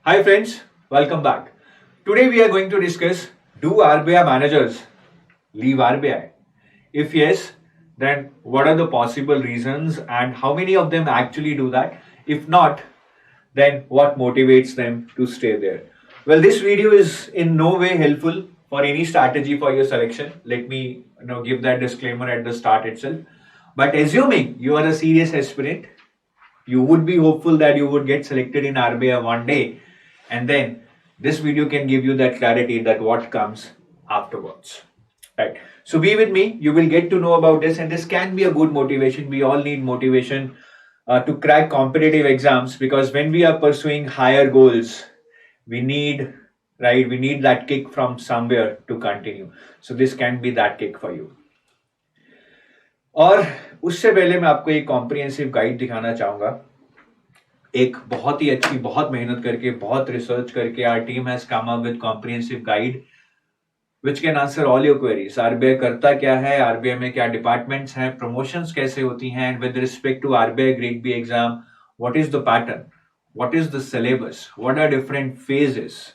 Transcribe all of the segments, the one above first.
Hi friends, welcome back. Today we are going to discuss, do RBI managers leave RBI? If yes, then what are the possible reasons and how many of them actually do that? If not, then what motivates them to stay there? Well, this video is in no way helpful for any strategy for your selection. Let me give that disclaimer at the start itself. But assuming you are a serious aspirant, you would be hopeful that you would get selected in RBI one day, and then this video can give you that clarity that what comes afterwards. Right. So be with me. You will get to know about this, and this can be a good motivation. We all need motivation to crack competitive exams, because when we are pursuing higher goals, we need we need that kick from somewhere to continue. So this can be that kick for you. और उससे पहले मैं आपको एक comprehensive guide दिखाना चाहूंगा, एक बहुत ही अच्छी, बहुत मेहनत करके, बहुत रिसर्च करके our team has come up with comprehensive guide which can answer all your queries. RBI करता क्या है, आरबीआई में क्या डिपार्टमेंट्स हैं, प्रमोशंस कैसे होती हैं, and with respect to RBI grade B exam, what is the pattern, what is the syllabus, what are different phases.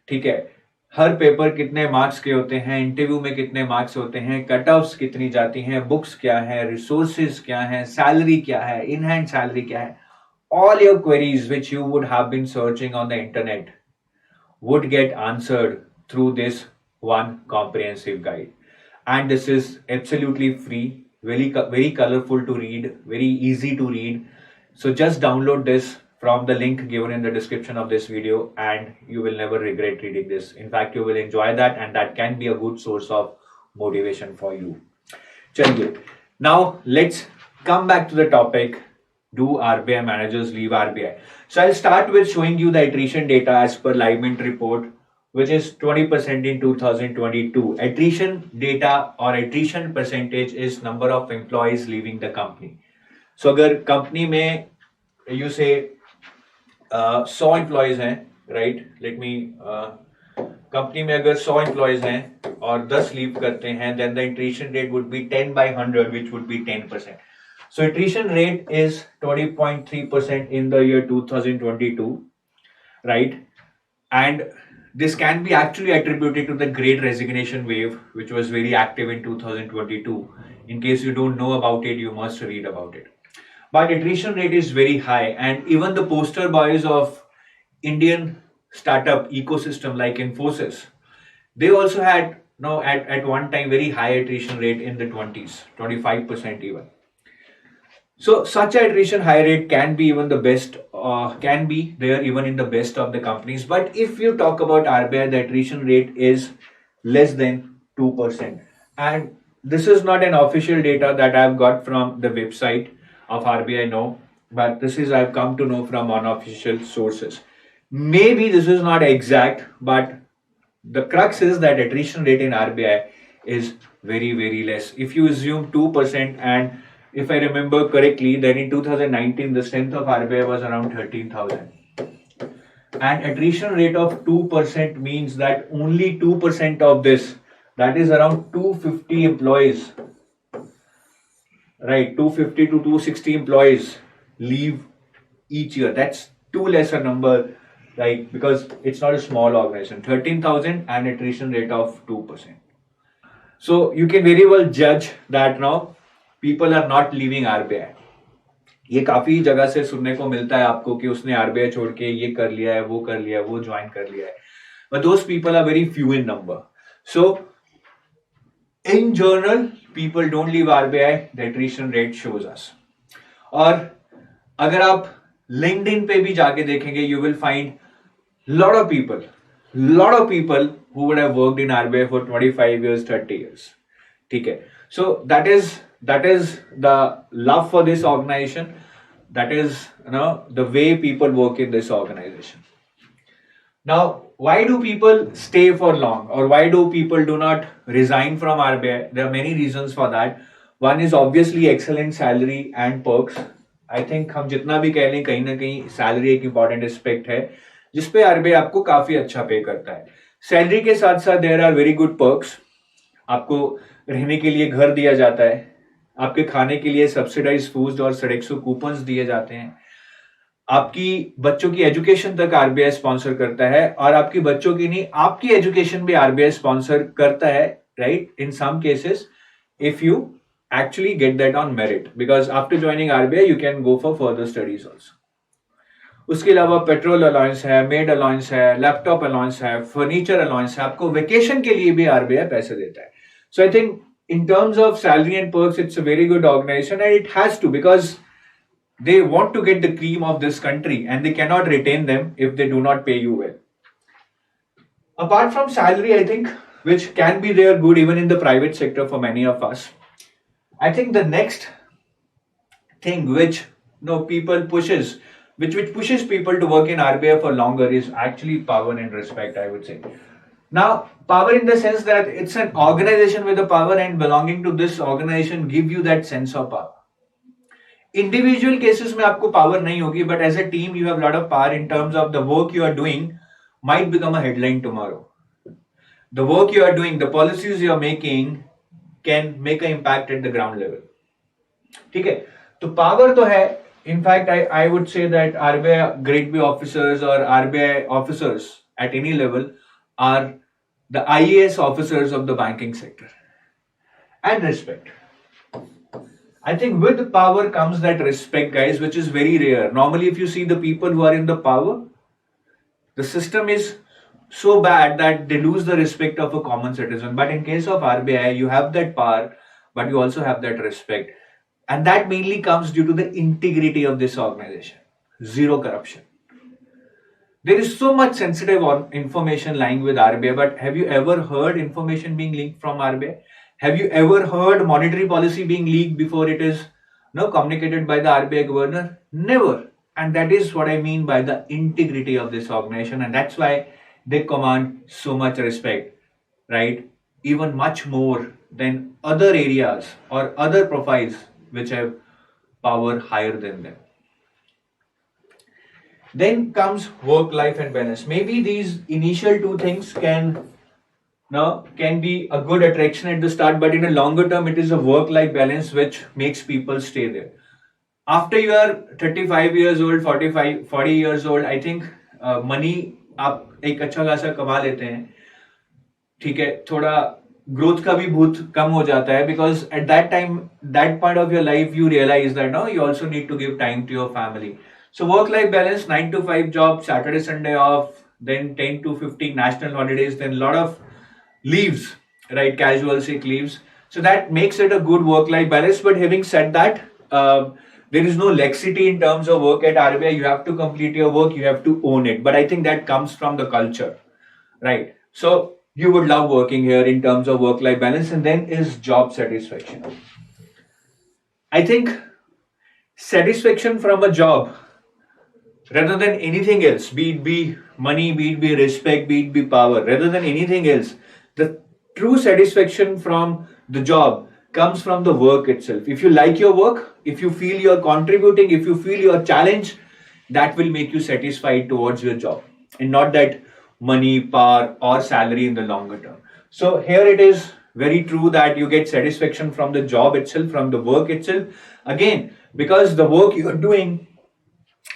ठीक है, हर पेपर कितने मार्क्स के होते हैं, इंटरव्यू में कितने मार्क्स होते हैं, कट ऑफ्स कितनी जाती हैं, बुक्स क्या है, रिसोर्सेज क्या है, सैलरी क्या है, इन हैंड सैलरी क्या है. All your queries which you would have been searching on the internet would get answered through this one comprehensive guide. And this is absolutely free, very colorful to read, very easy to read. So just download this from the link given in the description of this video, and you will never regret reading this. In fact, you will enjoy that, and that can be a good source of motivation for you. Chaliye. Now let's come back to the topic. Do RBI managers leave RBI? So I'll start with showing you the attrition data as per Livemint report, which is 20% in 2022. Attrition data or attrition percentage is number of employees leaving the company. So अगर company में you say 100 employees हैं, right? Let me company में अगर 100 employees हैं और 10 leave करते हैं, then the attrition rate would be 10 by 100, which would be 10%. So attrition rate is 20.3% in the year 2022, right? And this can be actually attributed to the great resignation wave, which was very active in 2022. In case you don't know about it, you must read about it. But attrition rate is very high, and even the poster boys of Indian startup ecosystem like Infosys, they also had at one time very high attrition rate in the 20s, 25% even. So such attrition high rate can be even the best, can be there even in the best of the companies. But if you talk about RBI, the attrition rate is less than 2%. And this is not an official data that I've got from the website of RBI, no. But this is I've come to know from unofficial sources. Maybe this is not exact, but the crux is that attrition rate in RBI is very, very less. If you assume 2%, and if I remember correctly, then in 2019, the strength of RBI was around 13,000. And attrition rate of 2% means that only 2% of this, that is around 250 employees, right? 250 to 260 employees leave each year. That's too less a number, right? Because it's not a small organization. 13,000 and attrition rate of 2%. So you can very well judge that now people are not leaving RBI. ये काफी जगह से सुनने को मिलता है आपको कि उसने RBI छोड़ के ये कर लिया है, वो कर लिया है, वो ज्वाइन कर लिया है. But those people are very few in number. So in general, people don't leave RBI. The attrition rate shows us. और अगर आप LinkedIn पे भी जाके देखेंगे, you will find lot of people who would have worked in RBI for 25 years, 30 years. ठीक है. So that is the love for this organization. That is the way people work in this organization. Now, why do people stay for long, or why do people do not resign from RBI? There are many reasons for that. One is obviously excellent salary and perks. I think हम जितना भी कह लें, कहीं ना कहीं salary एक important aspect है जिसपे RBI आपको काफी अच्छा पे करता है. सैलरी के साथ साथ there are very good perks. आपको रहने के लिए घर दिया जाता है, आपके खाने के लिए सब्सिडाइज फूड और सडेक्सो कूपन्स दिए जाते हैं, आपकी बच्चों की एजुकेशन तक आरबीआई स्पॉन्सर करता है, और आपकी बच्चों की नहीं, आपकी एजुकेशन भी आरबीआई स्पॉन्सर करता है, right, in some cases, if you actually get that on merit, because after joining RBI you can go for further studies also. उसके अलावा पेट्रोल अलाउंस है, मेड अलाउंस है, लैपटॉप अलाउंस है, furniture allowance है, आपको vacation के लिए भी आरबीआई पैसे देता है. So I think in terms of salary and perks, it's a very good organization, and it has to, because they want to get the cream of this country and they cannot retain them if they do not pay you well. Apart from salary, I think, which can be there good even in the private sector for many of us, I think the next thing which people pushes, which pushes people to work in RBI for longer, is actually power and respect, I would say. Now, power in the sense that it's an organization with a power, and belonging to this organization give you that sense of power. Individual cases में आपको power नहीं होगी, but as a team you have a lot of power in terms of the work you are doing might become a headline tomorrow. The work you are doing, the policies you are making can make an impact at the ground level. ठीक है, तो power तो है. In fact, I would say that RBI Grade B officers or RBI officers at any level are the IAS officers of the banking sector. And respect. I think with power comes that respect, guys, which is very rare. Normally, if you see the people who are in the power, the system is so bad that they lose the respect of a common citizen. But in case of RBI, you have that power, but you also have that respect. And that mainly comes due to the integrity of this organization. Zero corruption. There is so much sensitive information lying with RBI, but have you ever heard information being leaked from RBI? Have you ever heard monetary policy being leaked before it is communicated by the RBI governor? Never. And that is what I mean by the integrity of this organization, and that's why they command so much respect, right? Even much more than other areas or other profiles which have power higher than them. Then comes work life and balance. Maybe these initial two things can be a good attraction at the start, but in a longer term it is a work life balance which makes people stay there. After you are 35 years old, 40 years old, I think money आप एक अच्छा खासा कमा लेते हैं, ठीक है, थोड़ा ग्रोथ का भी बहुत कम हो जाता है, because at that time, that part of your life, you realize that now you also need to give time to your family. So work-life balance, 9 to 5 job, Saturday, Sunday off, then 10 to 15 national holidays, then a lot of leaves, right, casual sick leaves. So that makes it a good work-life balance. But having said that, there is no laxity in terms of work at RBI. You have to complete your work, you have to own it. But I think that comes from the culture, right? So you would love working here in terms of work-life balance. And then is job satisfaction. I think satisfaction from a job, rather than anything else, be it be money, be it be respect, be it be power, rather than anything else, the true satisfaction from the job comes from the work itself. If you like your work, if you feel you're contributing, if you feel you're challenged, that will make you satisfied towards your job, and not that money, power, or salary in the longer term. So here it is very true that you get satisfaction from the job itself, from the work itself. Again, because the work you are doing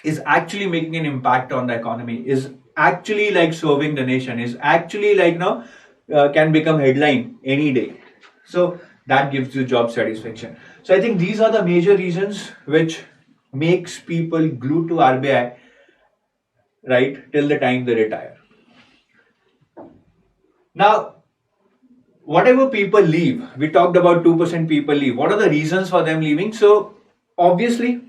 is actually making an impact on the economy, is actually like serving the nation, is actually like can become headline any day. So that gives you job satisfaction. So I think these are the major reasons which makes people glued to RBI, right, till the time they retire. Now, whatever people leave, we talked about 2% people leave. What are the reasons for them leaving? So obviously,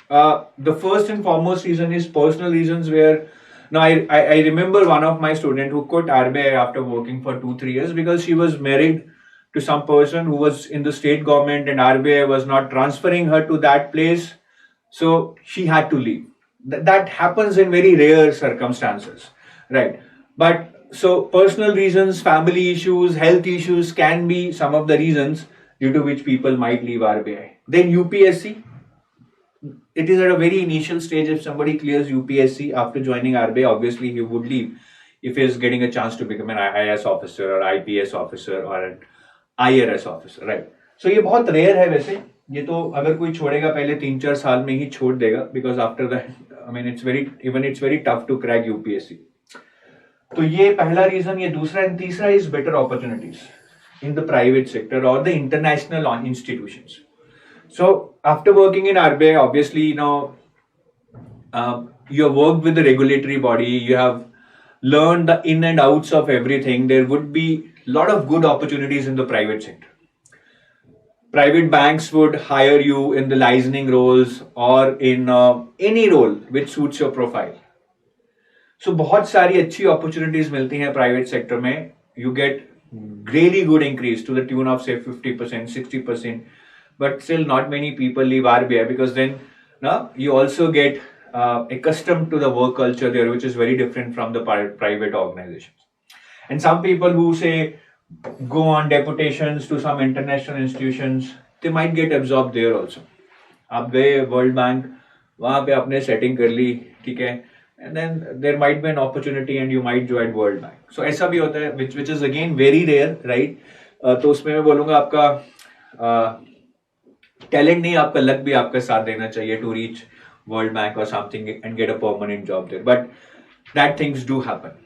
the first and foremost reason is personal reasons, where now I remember one of my students who quit RBI after working for 2-3 years because she was married to some person who was in the state government and RBI was not transferring her to that place. So she had to leave. That happens in very rare circumstances, right? But so personal reasons, family issues, health issues can be some of the reasons due to which people might leave RBI. Then UPSC. It is at a very initial stage. If somebody clears UPSC after joining RBI, obviously he would leave if he is getting a chance to become an IAS officer or IPS officer or an IRS officer, right? So ये बहुत rare है वैसे. ये तो अगर कोई छोड़ेगा पहले 3-4 साल में ही छोड़ देगा, because after that I mean it's very tough to crack UPSC. तो ये पहला रीजन, ये दूसरा एंड तीसरा is better opportunities in the private sector और the international institutions. So after working in RBI, obviously, you have worked with the regulatory body, you have learned the in and outs of everything. There would be a lot of good opportunities in the private sector. Private banks would hire you in the licensing roles or in any role which suits your profile. So बहुत सारी अच्छी opportunities मिलती हैं private sector में. You get really good increase to the tune of say 50%, 60%. But still not many people leave RBI because then you also get accustomed to the work culture there, which is very different from the private organizations. And some people who say go on deputations to some international institutions, they might get absorbed there also. आप गए world bank, वहाँ पे आपने setting कर ली, ठीक है, and then there might be an opportunity and you might join World Bank. So ऐसा भी होता है, which is again very rare, right? तो उसमें मैं बोलूँगा आपका टैलेंट नहीं, आपका लक भी आपका साथ देना चाहिए टू रीच वर्ल्ड बैंक और something and get a permanent job there, but that things do happen,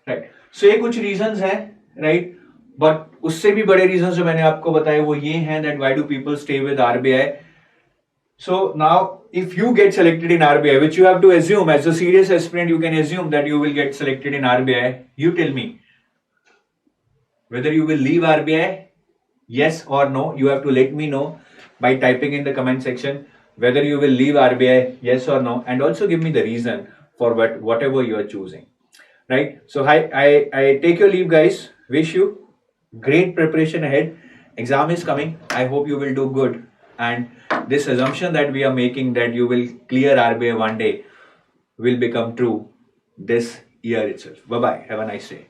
right? So ये कुछ रीजंस हैं, राइट? बट उससे भी बड़े रीजंस जो मैंने आपको बताए वो ये हैं that why do people stay with RBI. So now if you get selected in RBI, which you have to assume as a serious aspirant, you can assume that you will get selected in RBI. You tell me whether you will leave RBI, yes or no. You have to let me know by typing in the comment section whether you will leave RBI, yes or no, and also give me the reason for whatever you are choosing, right? So I take your leave, guys. Wish you great preparation ahead. Exam is coming. I hope you will do good, and this assumption that we are making that you will clear RBI one day will become true this year itself. Bye bye. Have a nice day.